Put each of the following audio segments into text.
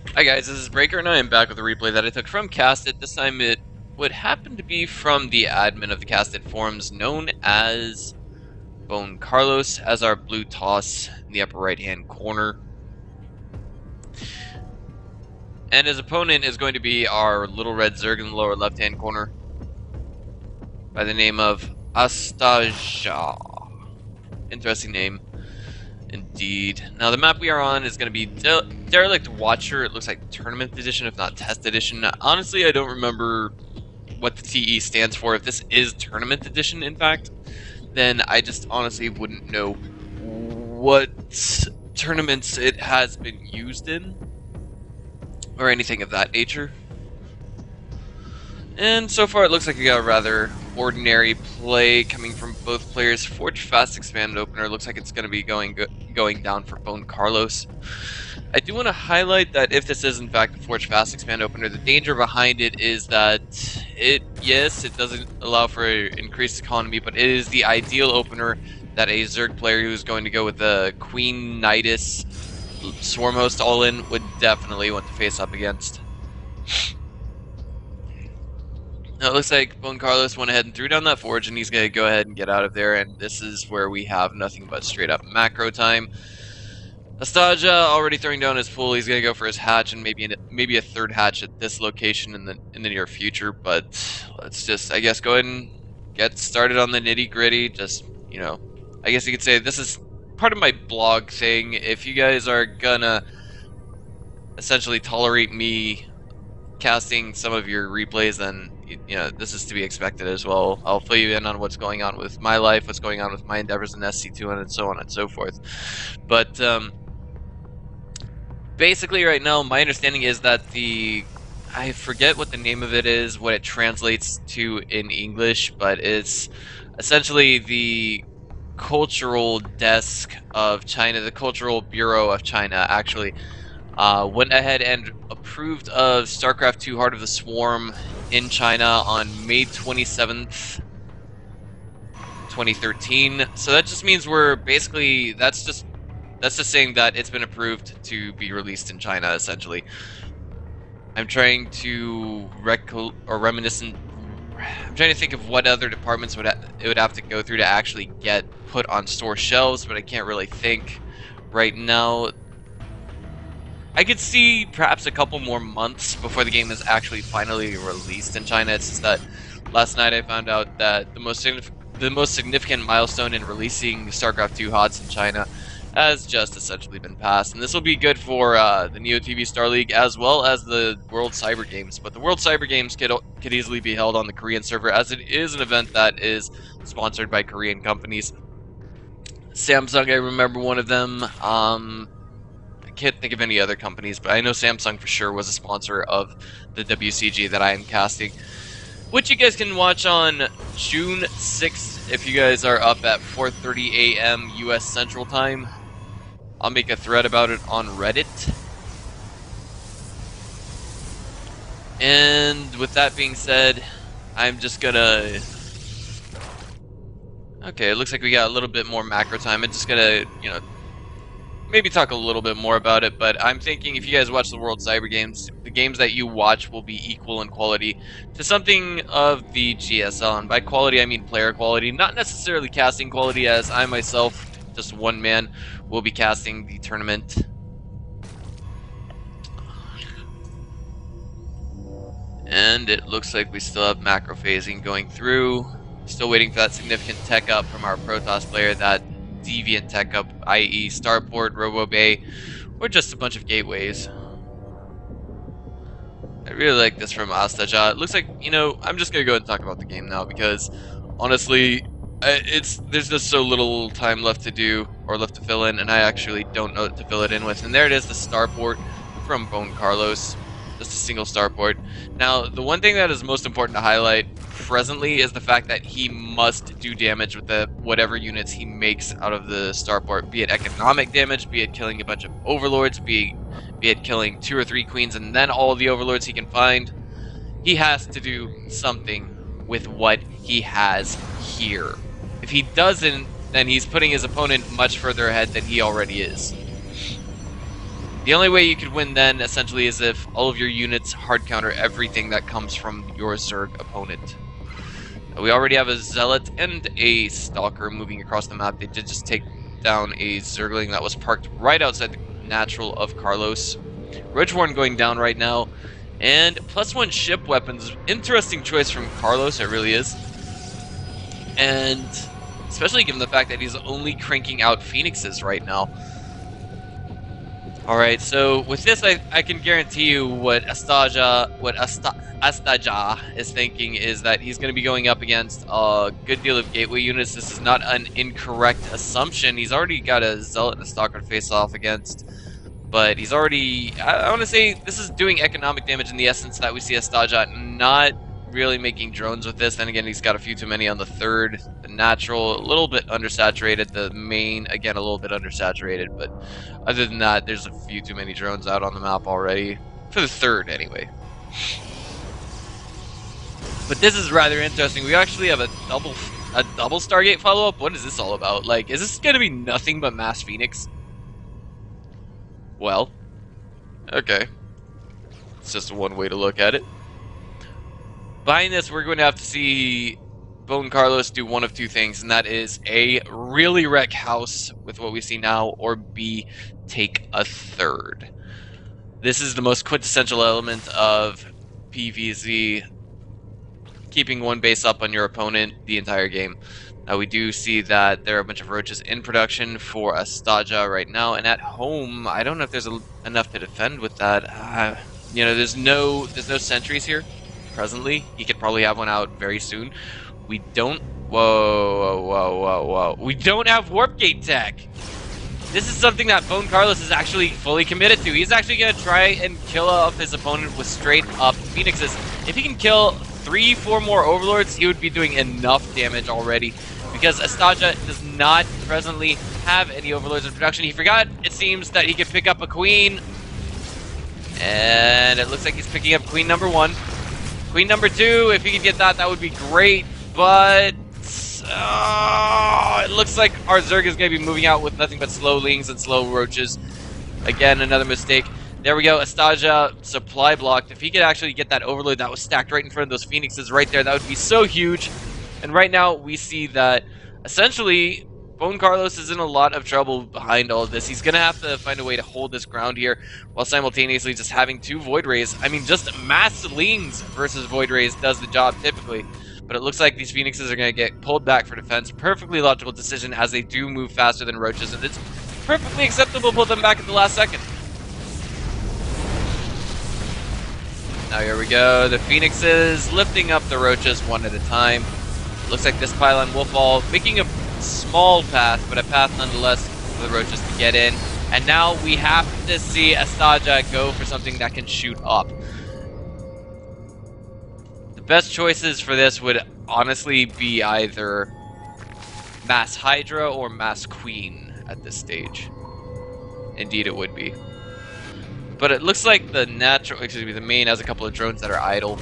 Hi guys, this is Breaker and I am back with a replay that I took from Casted. This time it would happen to be from the admin of the Casted forums known as BoneCarlos, as our blue toss in the upper right hand corner. And his opponent is going to be our little red Zerg in the lower left hand corner by the name of Astazha. Interesting name. Indeed. Now the map we are on is going to be Derelict Watcher. It looks like Tournament Edition, if not Test Edition. Honestly, I don't remember what the TE stands for. If this is Tournament Edition, in fact, then I just honestly wouldn't know what tournaments it has been used in, or anything of that nature. And so far it looks like we got a rather ordinary play coming from both players. Forge Fast Expanded Opener looks like it's going to be going down for BoneCarlos. I do want to highlight that if this is in fact a Forge Fast Expand Opener, the danger behind it is that yes, it doesn't allow for increased economy, but it is the ideal opener that a Zerg player who's going to go with the Queen Nidus Swarm Host all-in would definitely want to face up against. Now it looks like BoneCarlos went ahead and threw down that forge, and he's going to go ahead and get out of there, and this is where we have nothing but straight up macro time. Astazha already throwing down his pool. He's going to go for his hatch and maybe a third hatch at this location in the near future, but let's just, I guess, go ahead and get started on the nitty gritty. Just, you know, I guess you could say this is part of my blog thing. If you guys are gonna essentially tolerate me casting some of your replays, then you know this is to be expected as well. I'll fill you in on what's going on with my life, what's going on with my endeavors in SC2, and so on and so forth. But basically right now my understanding is that I forget what the name of it is, what it translates to in English, but it's essentially the cultural desk of China, the cultural bureau of China actually went ahead and approved of StarCraft 2 Heart of the Swarm in China on May 27th, 2013. So that just means we're basically, that's just saying that it's been approved to be released in China, essentially. I'm trying to reminiscent. I'm trying to think of what other departments it would have to go through to actually get put on store shelves, but I can't really think right now. I could see perhaps a couple more months before the game is actually finally released in China. It's just that last night I found out that the most significant milestone in releasing StarCraft 2 HoTS in China has just essentially been passed, and this will be good for the Neo TV Star League as well as the World Cyber Games. But the World Cyber Games could easily be held on the Korean server, as it is an event that is sponsored by Korean companies. Samsung, I remember one of them. I can't think of any other companies, but I know Samsung for sure was a sponsor of the WCG that I am casting, which you guys can watch on June 6th if you guys are up at 4:30 a.m. US Central Time. I'll make a thread about it on Reddit. And with that being said, I'm just gonna... Okay, it looks like we got a little bit more macro time. I'm just gonna, you know, maybe talk a little bit more about it, but I'm thinking if you guys watch the World Cyber Games, the games that you watch will be equal in quality to something of the GSL, and by quality I mean player quality, not necessarily casting quality, as I myself, just one man, will be casting the tournament. And it looks like we still have macro phasing going through. Still waiting for that significant tech up from our Protoss player, that deviant tech up, i.e. Starport, Robo Bay, or just a bunch of gateways. I really like this from Astazha. It looks like, you know, I'm just going to go ahead and talk about the game now, because honestly, there's just so little time left to do, or left to fill in, and I actually don't know what to fill it in with. And there it is, the Starport from BoneCarlos. Just a single starport. Now, the one thing that is most important to highlight presently is the fact that he must do damage with whatever units he makes out of the starport, be it economic damage, be it killing a bunch of overlords, be it killing 2 or 3 queens and then all of the overlords he can find. He has to do something with what he has here. If he doesn't, then he's putting his opponent much further ahead than he already is. The only way you could win then, essentially, is if all of your units hard counter everything that comes from your Zerg opponent. We already have a Zealot and a Stalker moving across the map. They did just take down a Zergling that was parked right outside the natural of Carlos. Ridgeworn going down right now. And +1 ship weapons. Interesting choice from Carlos, it really is. And especially given the fact that he's only cranking out Phoenixes right now. Alright, so with this, I can guarantee you what Astazha is thinking is that he's going to be going up against a good deal of gateway units. This is not an incorrect assumption. He's already got a Zealot and a Stalker to face off against. But he's already, I want to say, this is doing economic damage in the essence that we see Astazha not really making drones with this. Then again, he's got a few too many on the third. The natural, a little bit undersaturated. The main, again, a little bit undersaturated. But other than that, there's a few too many drones out on the map already. For the third, anyway. But this is rather interesting. We actually have a double Stargate follow-up. What is this all about? Like, is this going to be nothing but Mass Phoenix? Well, okay. It's just one way to look at it. Behind this, we're going to have to see BoneCarlos do one of two things, and that is A, really wreck house with what we see now, or B, take a third. This is the most quintessential element of PvZ, keeping one base up on your opponent the entire game. We do see that there are a bunch of roaches in production for Astazha right now, and at home, I don't know if there's enough to defend with that. You know, there's no sentries here presently. He could probably have one out very soon. We don't. Whoa! We don't have warp gate tech. This is something that BoneCarlos is actually fully committed to. He's actually gonna try and kill off his opponent with straight up Phoenixes. If he can kill 3-4 more Overlords, he would be doing enough damage already. Because Astazha does not presently have any Overlords in production. He forgot, it seems, that he could pick up a Queen. And it looks like he's picking up Queen number 1. Queen number 2, if he could get that, that would be great. But it looks like our Zerg is going to be moving out with nothing but slow lings and slow roaches. Again, another mistake. There we go, Astazha supply blocked. If he could actually get that Overlord that was stacked right in front of those Phoenixes right there, that would be so huge. And right now, we see that, essentially, BoneCarlos is in a lot of trouble behind all of this. He's going to have to find a way to hold this ground here, while simultaneously just having 2 Void Rays. I mean, just mass lings versus Void Rays does the job typically. But it looks like these Phoenixes are going to get pulled back for defense. Perfectly logical decision, as they do move faster than roaches, and it's perfectly acceptable to pull them back at the last second. Now here we go, the Phoenixes lifting up the roaches one at a time. Looks like this pylon will fall, making a small path, but a path nonetheless for the roaches to get in. And now we have to see Astazha go for something that can shoot up. The best choices for this would honestly be either Mass Hydra or Mass Queen at this stage. Indeed it would be. But it looks like the main has a couple of drones that are idle.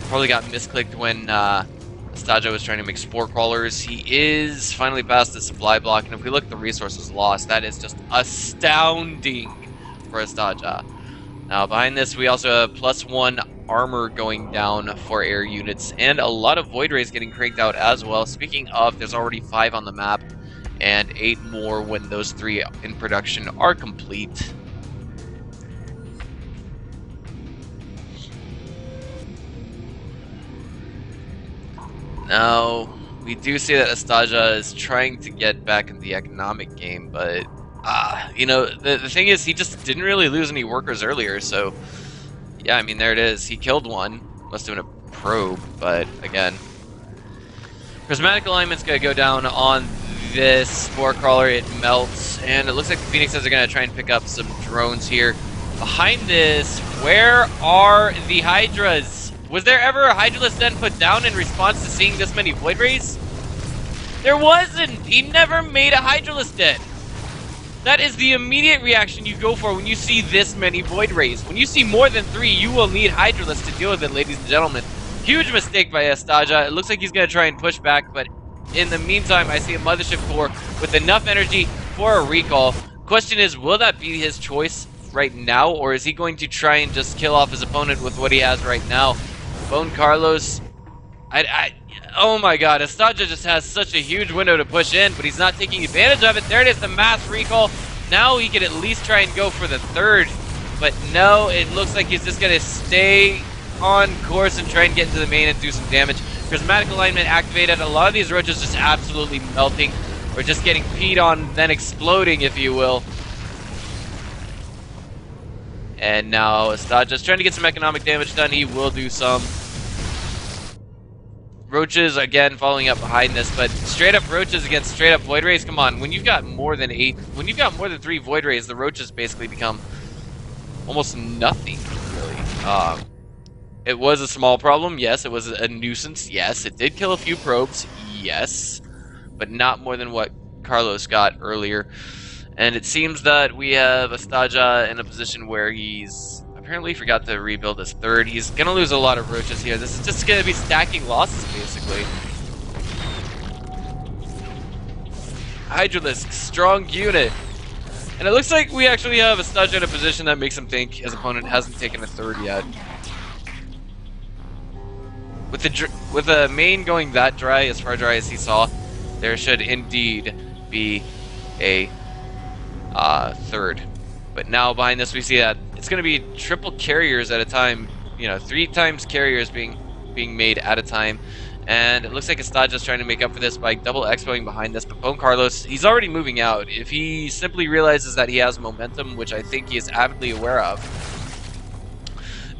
Probably got misclicked when Astazha was trying to make spore crawlers. He is finally past the supply block, and if we look at the resources lost, that is just astounding for Astazha. Now behind this, we also have +1 armor going down for air units, and a lot of Void Rays getting cranked out as well. Speaking of, there's already 5 on the map, and 8 more when those 3 in production are complete. Now, we do see that Astazha is trying to get back in the economic game, but, you know, the thing is, he just didn't really lose any workers earlier, so, yeah, I mean, there it is. He killed one. Must have been a probe, but, again. Prismatic Alignment's going to go down on this Spore Crawler. It melts, and it looks like the Phoenixes are going to try and pick up some drones here. Behind this, where are the Hydras? Was there ever a Hydralist den put down in response to seeing this many Void Rays? There wasn't! He never made a Hydralist den! That is the immediate reaction you go for when you see this many Void Rays. When you see more than 3, you will need Hydralist to deal with it, ladies and gentlemen. Huge mistake by Astazha. It looks like he's going to try and push back, but in the meantime, I see a Mothership Core with enough energy for a recall. Question is, will that be his choice right now, or is he going to try and just kill off his opponent with what he has right now? BoneCarlos, oh my god, Astazha just has such a huge window to push in, but he's not taking advantage of it. There it is, the mass recall. Now he could at least try and go for the third, but no, it looks like he's just going to stay on course and try and get into the main and do some damage. Prismatic alignment activated. A lot of these roaches just absolutely melting, or just getting peed on, then exploding, if you will. And now Astazha's trying to get some economic damage done. He will do some. Roaches, again, following up behind this, but straight up roaches against straight up Void Rays, come on. When you've got more than 3 Void Rays, the roaches basically become almost nothing, really. It was a small problem, yes. It was a nuisance, yes. It did kill a few probes, yes. But not more than what Carlos got earlier. And it seems that we have Astazha in a position where he's apparently forgot to rebuild his third. He's going to lose a lot of roaches here. This is just going to be stacking losses, basically. Hydralisk, strong unit. And it looks like we actually have Astazha in a position that makes him think his opponent hasn't taken a third yet. With the main going that dry, as far dry as he saw, there should indeed be a third. But now behind this we see that it's going to be triple carriers at a time, you know, 3 times carriers being made at a time. And it looks like Astazha's trying to make up for this by double expoing behind this, but BoneCarlos, he's already moving out. If he simply realizes that he has momentum, which I think he is avidly aware of,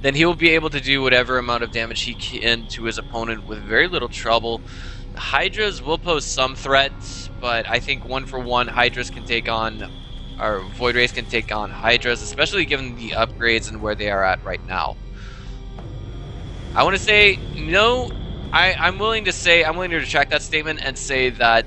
then he will be able to do whatever amount of damage he can to his opponent with very little trouble. Hydras will pose some threats, but I think 1-for-1 Hydras can take on, or Void Rays can take on Hydras, especially given the upgrades and where they are at right now. I want to say, no, I'm willing to retract that statement and say that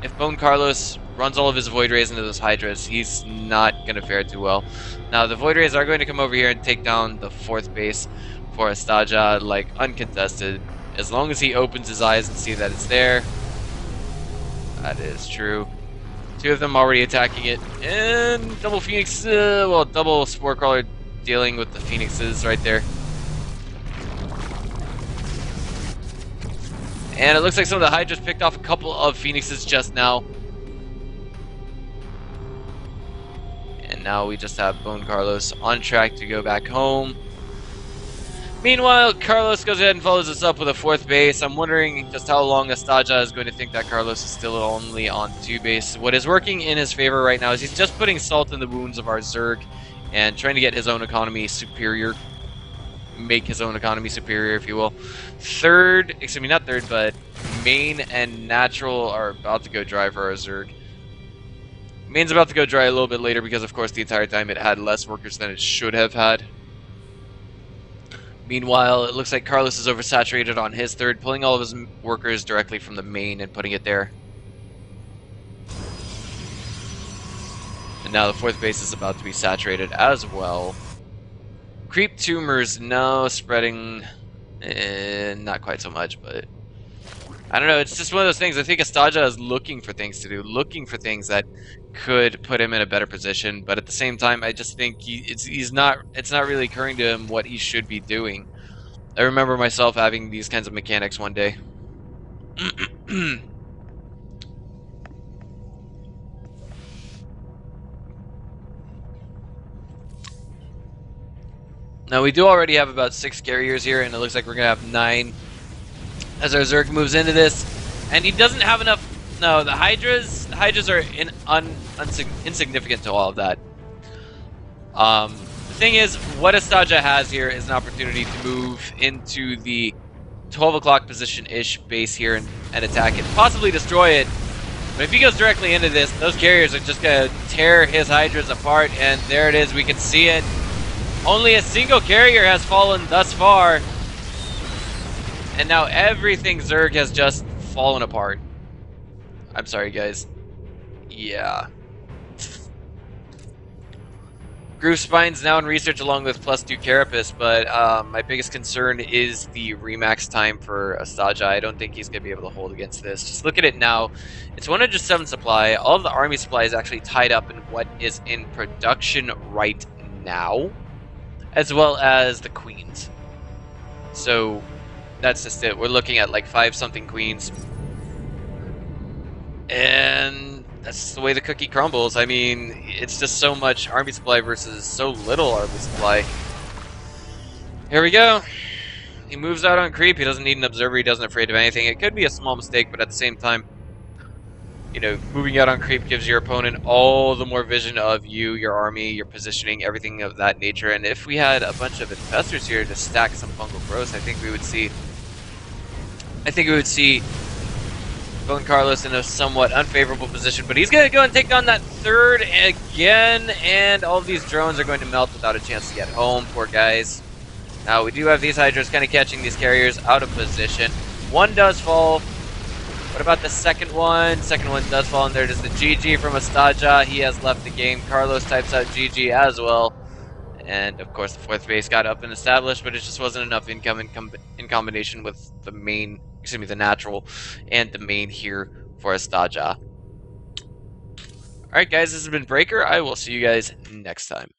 if BoneCarlos runs all of his Void Rays into those Hydras, he's not going to fare too well. Now, the Void Rays are going to come over here and take down the 4th base for Astazha, like, uncontested. As long as he opens his eyes and see that it's there. That is true. 2 of them already attacking it. And double Phoenix, well, double Spore Crawler dealing with the Phoenixes right there. And it looks like some of the Hydras picked off a couple of Phoenixes just now. And now we just have BoneCarlos on track to go back home. Meanwhile, Carlos goes ahead and follows us up with a 4th base. I'm wondering just how long Astazha is going to think that Carlos is still only on 2 base. What is working in his favor right now is he's just putting salt in the wounds of our Zerg and trying to get his own economy superior. Make his own economy superior, if you will. Not third, but main and natural are about to go dry for our Zerg. Main's about to go dry a little bit later because, of course, the entire time it had less workers than it should have had. Meanwhile, it looks like Carlos is oversaturated on his third, pulling all of his workers directly from the main and putting it there. And now the 4th base is about to be saturated as well. Creep tumors, no. Spreading, not quite so much, but I don't know. It's just one of those things. I think Astazha is looking for things to do, looking for things that could put him in a better position. But at the same time, I just think it's not really occurring to him what he should be doing. I remember myself having these kinds of mechanics one day. Now, we do already have about 6 carriers here, and it looks like we're going to have 9 as our Zerg moves into this. And he doesn't have enough... No, the Hydras are insignificant to all of that. The thing is, what Astazha has here is an opportunity to move into the 12 o'clock position-ish base here and attack it, possibly destroy it. But if he goes directly into this, those carriers are just going to tear his Hydras apart, and there it is, we can see it. Only a single carrier has fallen thus far. And now everything Zerg has just fallen apart. I'm sorry, guys. Yeah. Groove Spine's now in research along with +2 Carapace, but my biggest concern is the remax time for Astazha. I don't think he's going to be able to hold against this. Just look at it now. It's 107 supply. All of the army supply is actually tied up in what is in production right now, as well as the queens. So that's just it. We're looking at like 5-something queens. And that's the way the cookie crumbles. I mean, it's just so much army supply versus so little army supply. Here we go. He moves out on creep. He doesn't need an observer. He doesn't afraid of anything. It could be a small mistake, but at the same time, you know, moving out on creep gives your opponent all the more vision of you, your army, your positioning, everything of that nature. And if we had a bunch of infestors here to stack some fungal growth, I think we would see BoneCarlos in a somewhat unfavorable position. But he's going to go and take on that third again, and all of these drones are going to melt without a chance to get home. Poor guys. Now, we do have these Hydras kind of catching these carriers out of position. One does fall. What about the second one? Second one does fall, and there is the GG from Astazha. He has left the game. Carlos types out GG as well. And, of course, the fourth base got up and established, but it just wasn't enough income in combination with the main, the natural and the main here for Astazha. Alright, guys, this has been Breaker. I will see you guys next time.